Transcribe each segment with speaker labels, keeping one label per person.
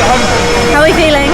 Speaker 1: How are we feeling?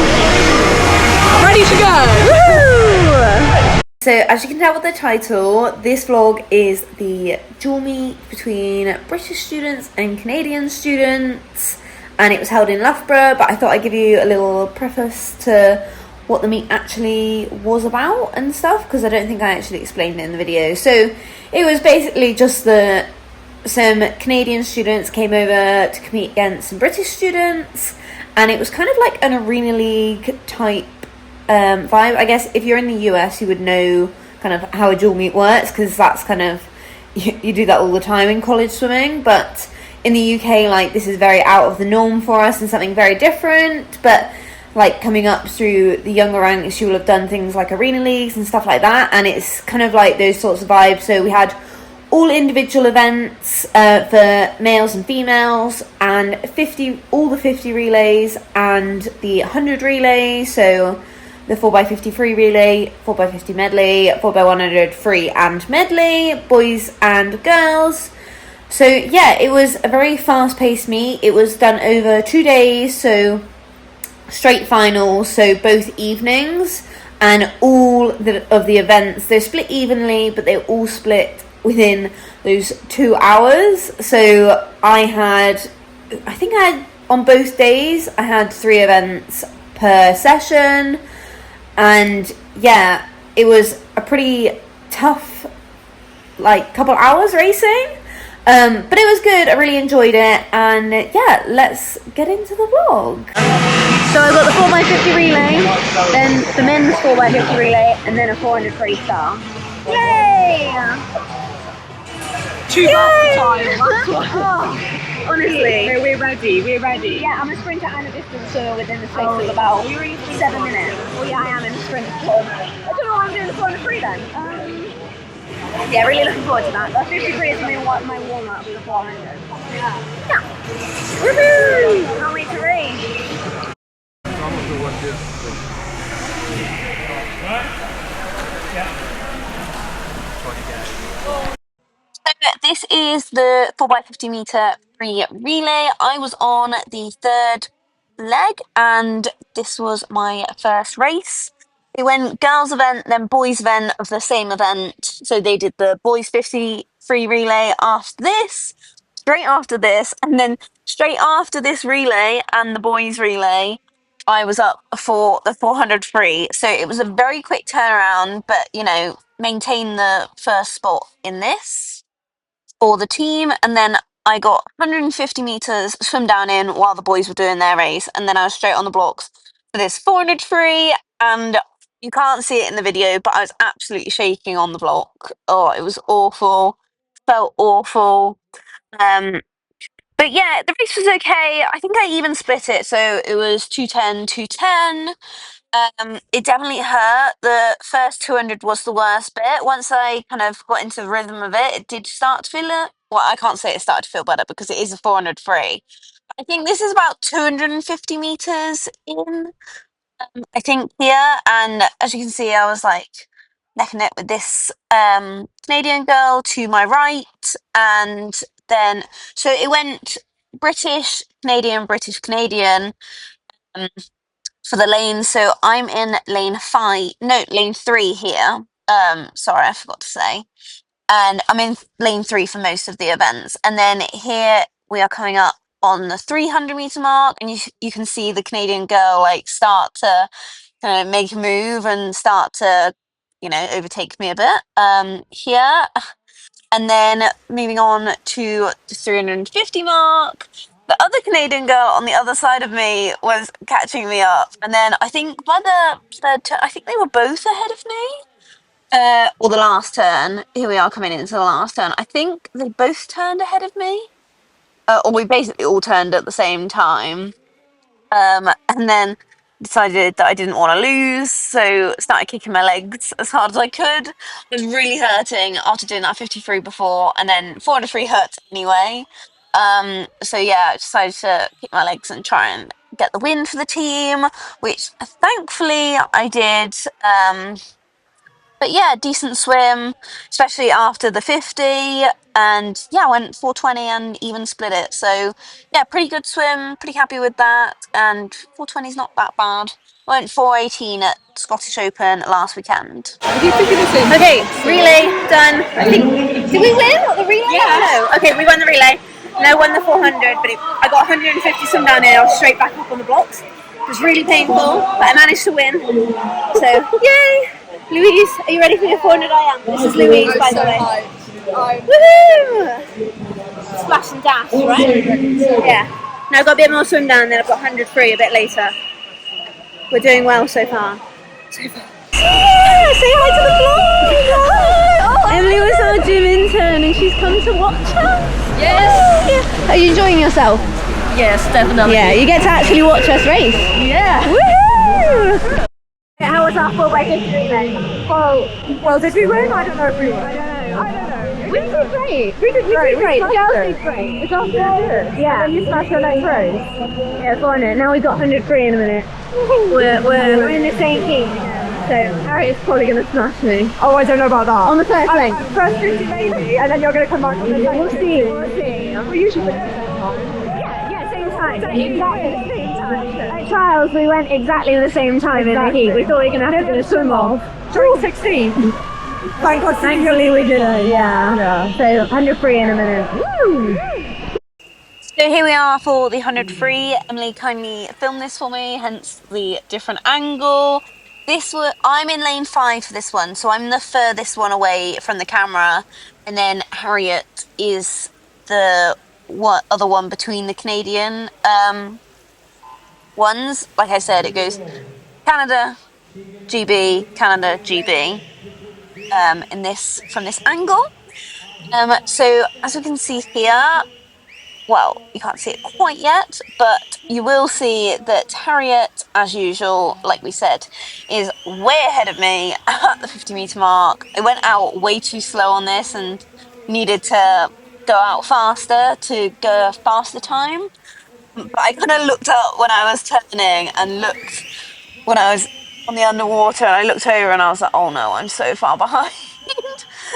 Speaker 2: Ready to go!
Speaker 1: Woo! So as you can tell with the title, this vlog is the dual meet between British students and Canadian students, and it was held in Loughborough, but I thought I'd give you a little preface to what the meet actually was about and stuff, because I don't think I actually explained it in the video. So it was basically just some Canadian students came over to compete against some British students, and it was kind of like an arena league type vibe. I guess if you're in the US, you would know kind of how a dual meet works, because that's kind of, you do that all the time in college swimming. But in the UK, like, this is very out of the norm for us and something very different. But like, coming up through the younger ranks, you will have done things like arena leagues and stuff like that, and it's kind of like those sorts of vibes. So we had all individual events for males and females, and all the 50 relays and the 100 relays. So the 4x50 free relay, 4x50 medley, 4x100 free and medley, boys and girls. So yeah, it was a very fast-paced meet. It was done over 2 days, so straight finals, so both evenings, and all of the events, they're split evenly, but they're all split within those 2 hours. So I think I had on both days, I had 3 events per session. And yeah, it was a pretty tough, like, couple hours racing, but it was good. I really enjoyed it, and yeah, let's get into the vlog. So I got the 4x50 relay, then the men's 4x50 relay, and then a 400 freestyle. Yay!
Speaker 2: 2 laps time, that's what.
Speaker 1: Oh, honestly.
Speaker 2: We're ready.
Speaker 1: Yeah, I'm a sprinter and a distance swimmer within the space of about 7 minutes. Well, yeah, I am in the sprint. I don't know why I'm doing the 400 free then. Yeah, really looking forward to that. The 53 is my warm-up for the 400. Yeah. Woohoo! Can't wait to race. This is the 4x50 meter free relay. I was on the 3rd leg, and this was my first race. It went girls event, then boys event of the same event. So they did the boys 50 free relay after this, straight after this, and then straight after this relay and the boys relay, I was up for the 400 free. So it was a very quick turnaround, but maintain the first spot in this for the team, and then I got 150 meters swim down in while the boys were doing their race, and then I was straight on the blocks for this 400 free. And you can't see it in the video, but I was absolutely shaking on the block. Oh, it was awful. Felt awful. But yeah, the race was okay. I think I even split it, so it was 210, 210. It definitely hurt. The first 200 was the worst bit. Once I kind of got into the rhythm of it, it did start to feel it. Well, I can't say it started to feel better because it is a 400 free. I think this is about 250 meters in, I think, here. And as you can see, I was like neck and neck with this Canadian girl to my right. And then, so it went British, Canadian, British, Canadian. For the lanes. So I'm in lane 3 here. Sorry, I forgot to say. And I'm in lane 3 for most of the events. And then here we are coming up on the 300 meter mark, and you can see the Canadian girl like start to kind of make a move and start to overtake me a bit here. And then moving on to the 350 mark, the other Canadian girl on the other side of me was catching me up. And then I think by the third turn, I think they were both ahead of me. Or the last turn. Here we are coming into the last turn. I think they both turned ahead of me. Or we basically all turned at the same time. And then decided that I didn't want to lose, so started kicking my legs as hard as I could. It was really hurting after doing that 53 before, and then 400 free hurt anyway. So yeah, I decided to kick my legs and try and get the win for the team, which thankfully I did. But yeah, decent swim, especially after the 50. And yeah, I went 4:20 and even split it. So yeah, pretty good swim. Pretty happy with that. And 4:20 is not that bad. I went 4:18 at Scottish Open last weekend. Okay, relay done. I think did we win the relay?
Speaker 2: Yeah.
Speaker 1: No. Okay, we won the relay. No, won the 400, but I got 150 some down here. I was straight back up on the blocks. It was really painful, but I managed to win. So yay! Louise, are you ready for your 400? I am. This is Louise, by the way. Woohoo! Splash and dash, right? Yeah. Now I've got a bit more swim down, then I've got 100 free a bit later. We're doing well so far. Yeah, say hi to the vlog! Hi. Emily was our gym intern and she's come to watch us.
Speaker 2: Yes.
Speaker 1: Are you enjoying yourself?
Speaker 2: Yes, definitely.
Speaker 1: Yeah, you get to actually watch us race.
Speaker 2: Yeah.
Speaker 1: Woohoo! How was our 4x50 relay?
Speaker 2: Well, did we win? I don't know if we won.
Speaker 1: I don't know.
Speaker 2: I don't know.
Speaker 1: We did great. We did
Speaker 2: great.
Speaker 1: great. The
Speaker 2: We
Speaker 1: girls
Speaker 2: smashed
Speaker 1: did
Speaker 2: it.
Speaker 1: great.
Speaker 2: The girls did good.
Speaker 1: Yeah.
Speaker 2: And then you smashed your next race.
Speaker 1: Yeah, 400. Now we've got 100 free in a minute. We're in the same team. So Harriet's probably going to smash me.
Speaker 2: Oh, I don't know about that.
Speaker 1: On the first leg.
Speaker 2: First 50 maybe, and then you're going to come back on the second.
Speaker 1: We'll see. We'll see.
Speaker 2: We usually win at the same time.
Speaker 1: Yeah, same time.
Speaker 2: Exactly the same time.
Speaker 1: At trials, we went exactly the same time in the heat. We thought we were going to have to swim off.
Speaker 2: 3:16. Thank God.
Speaker 1: Thankfully, we didn't. Yeah. So 100 free in a minute. Woo! So here we are for the 100 free. Emily kindly filmed this for me, hence the different angle. I'm in lane 5 for this one, so I'm the furthest one away from the camera, and then Harriet is the other one between the Canadian ones. Like I said, it goes Canada, GB, Canada, GB. In this from this angle. So as we can see here, well, you can't see it quite yet, but you will see that Harriet, as usual, like we said, is way ahead of me at the 50-meter mark. I went out way too slow on this and needed to go out faster to go a faster time. But I kind of looked up when I was turning and looked when I was on the underwater, and I looked over and I was like, oh no, I'm so far behind.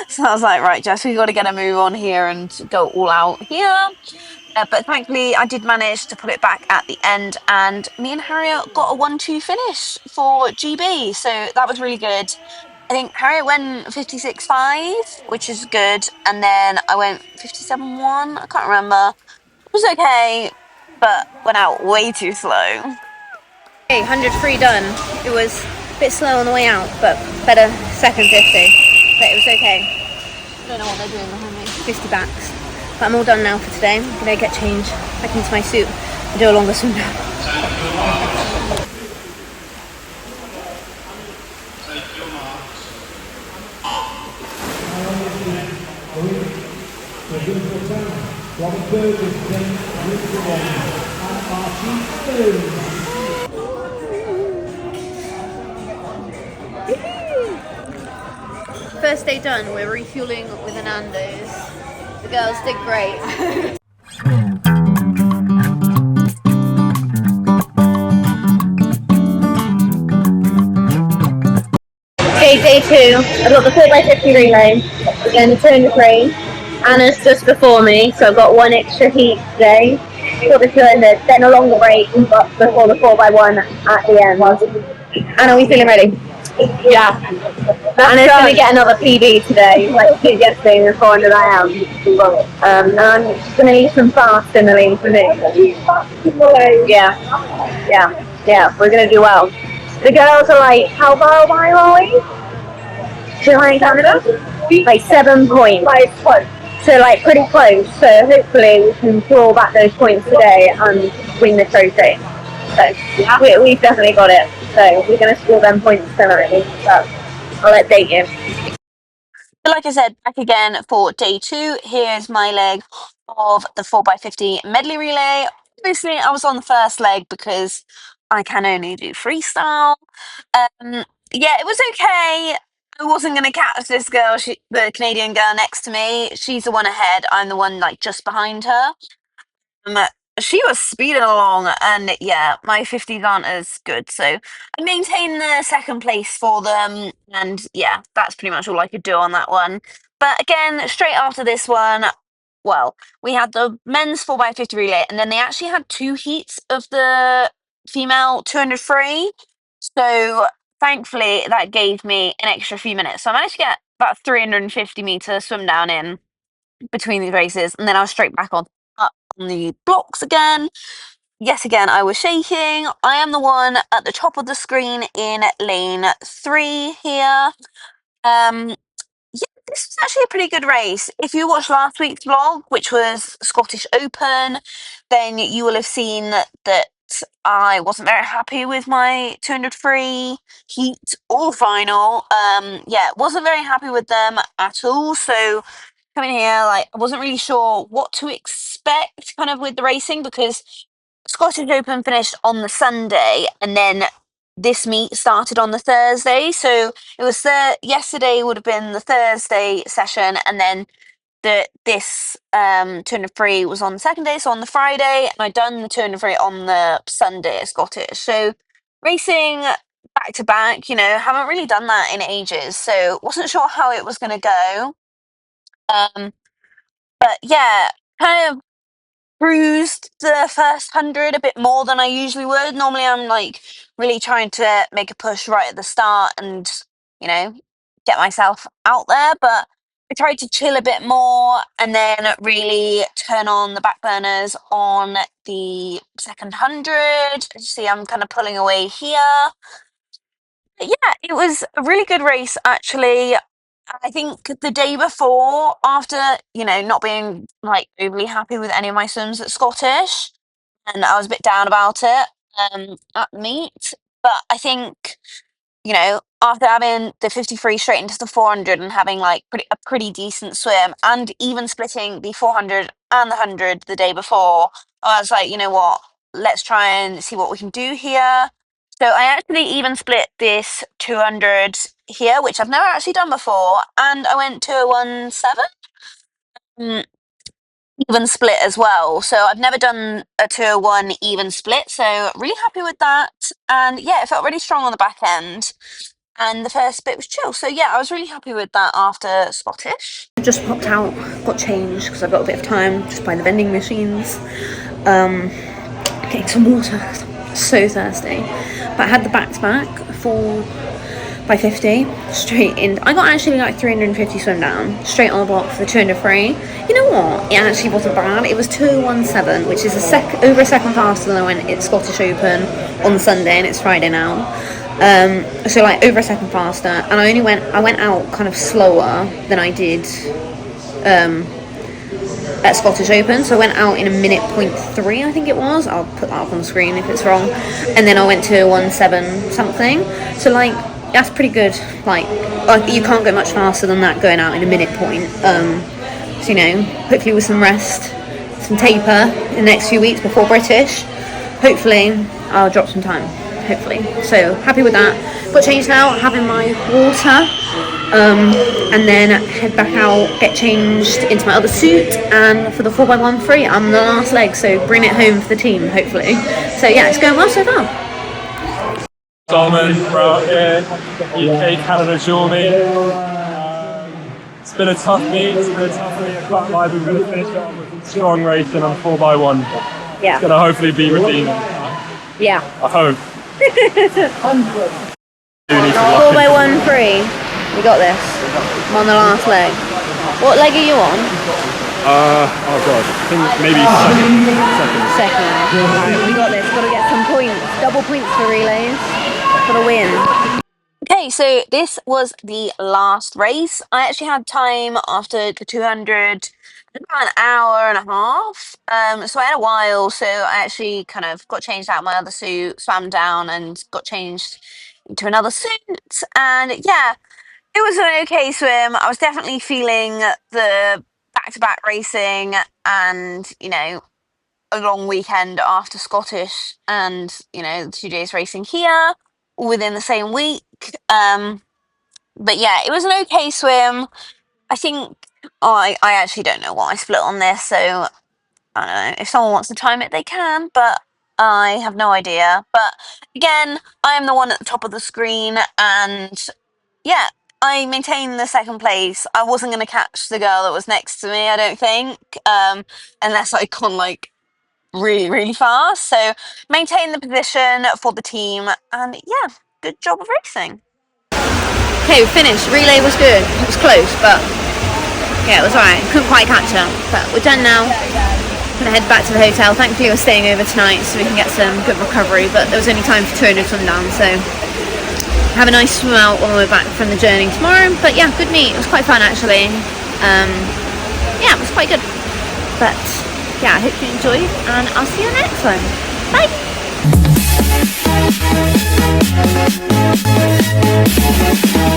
Speaker 1: So I was like, right, Jess, we've got to get a move on here and go all out here. But thankfully, I did manage to put it back at the end, and me and Harriet got a 1-2 finish for GB. So that was really good. I think Harriet went 56.5, which is good, and then I went 57.1. I can't remember. It was okay, but went out way too slow. Okay, 100 free done. It was a bit slow on the way out, but better second 50. But it was okay. I don't know what they're doing behind me. 50 backs. But I'm all done now for today. I'm gonna get changed back into my suit and do a longer swim now. First day done, we're refueling with a Nando's. The girls did great. Okay, day 2. I've got the 4x50 relay. Again, 203. Anna's just before me, so I've got one extra heat today. For the 200, then a longer break, but before the 4x1 at the end. Anna, are we feeling ready?
Speaker 2: Yeah.
Speaker 1: Anna's going to get another PB today, like she did yesterday in the 400 I am. And I'm just going to need some fast in the lane for me. Yeah, we're going to do well. The girls are like, how far away are we? Behind Canada? Like 7 points. So like pretty close. So hopefully we can claw back those points today and win the trophy. So we've definitely got it. So we're going to score them points tonight. But I'll update you. But like I said, back again for day 2. Here's my leg of the 4x50 medley relay. Obviously, I was on the first leg because I can only do freestyle. Yeah, it was okay. I wasn't going to catch this girl, the Canadian girl next to me. She's the one ahead. I'm the one like just behind her. Um, she was speeding along, and yeah, my 50s aren't as good. So I maintained the second place for them, and yeah, that's pretty much all I could do on that one. But again, straight after this one, well, we had the men's 4x50 relay, and then they actually had two heats of the female 200 free. So thankfully, that gave me an extra few minutes. So I managed to get about 350-meter swim down in between these races, and then I was straight back on up on the blocks again. Yet again, I was shaking. I am the one at the top of the screen in lane 3 here. Um, yeah, this was actually a pretty good race. If you watched last week's vlog, which was Scottish Open, then you will have seen that I wasn't very happy with my 200 free heat or final. Yeah, wasn't very happy with them at all. So coming here, like, I wasn't really sure what to expect kind of with the racing because Scottish Open finished on the Sunday and then this meet started on the Thursday. So it was yesterday would have been the Thursday session, and then this 203 was on the second day, so on the Friday, and I done the 203 on the Sunday at Scottish. So racing back to back, haven't really done that in ages, so wasn't sure how it was going to go. Um, but yeah, kind of cruised the first 100 a bit more than I usually would. Normally, I'm like really trying to make a push right at the start and, you know, get myself out there. But I tried to chill a bit more and then really turn on the back burners on the second 100. You see, I'm kind of pulling away here. Yeah, it was a really good race, actually. I think the day before, after, not being like overly happy with any of my swims at Scottish, and I was a bit down about it at the meet. But I think, after having the 53 straight into the 400 and having like a pretty decent swim and even splitting the 400 and the 100 the day before, I was like, you know what, let's try and see what we can do here. So I actually even split this 200 here, which I've never actually done before, and I went to a 1-7 even split as well. So I've never done a 201 even split, so really happy with that. And yeah, it felt really strong on the back end. And the first bit was chill. So yeah, I was really happy with that after Scottish. Just popped out, got changed because I've got a bit of time just by the vending machines. Getting some water. So thirsty. But I had the back to back for by 50 straight in. I got actually like 350 swim down straight on the block for the 200 free. You know what? It actually wasn't bad. It was 2:17, which is over a second faster than I went at Scottish Open on Sunday, and it's Friday now. So like over a second faster, and I went out kind of slower than I did at Scottish Open. So I went out in a minute 0.3, I think it was. I'll put that up on the screen if it's wrong. And then I went to 1:7 something. So like that's pretty good. Like you can't go much faster than that going out in a minute point. So hopefully with some rest, some taper in the next few weeks before British, hopefully I'll drop some time. Hopefully. So happy with that. Got changed now, having my water, and then head back out, get changed into my other suit, and for the 4x1 free, I'm the last leg, so bring it home for the team, hopefully. So yeah, it's going well so far.
Speaker 3: Solomon, we're out here, UK Canada Shore meet. It's been a tough meet, I can't lie, we're going to finish it off with a strong race and on 4x1.
Speaker 2: Yeah.
Speaker 3: It's going to hopefully be redeemed.
Speaker 2: Yeah.
Speaker 3: I hope.
Speaker 2: 4x1 free. We got this. I'm on the last leg. What leg are you on?
Speaker 3: Oh god, I think maybe second.
Speaker 2: Second. We got this. Got to get some points. Double points for relays. For the win.
Speaker 1: Okay, so this was the last race. I actually had time after the 200, about an hour and a half. So I had a while. So I actually kind of got changed out of my other suit, swam down, and got changed into another suit. And yeah, it was an okay swim. I was definitely feeling the back-to-back racing, and a long weekend after Scottish, and the 2 days racing here within the same week. But yeah, it was an okay swim. I think I actually don't know what I split on this, so I don't know. If someone wants to time it, they can, but I have no idea. But again, I am the one at the top of the screen, and yeah, I maintained the second place. I wasn't going to catch the girl that was next to me, I don't think, unless I'd gone like really, really fast. So maintain the position for the team, and yeah, good job of racing.
Speaker 2: Okay, we finished. Relay was good. It was close, but yeah, it was alright. Couldn't quite catch her, but we're done now. Gonna head back to the hotel. Thankfully, we're staying over tonight so we can get some good recovery. But there was only time for 200 swim down, so have a nice swim out when we're back from the journey tomorrow. But yeah, good meet. It was quite fun actually. Yeah, it was quite good. But yeah, I hope you enjoyed, and I'll see you in the next one. Bye.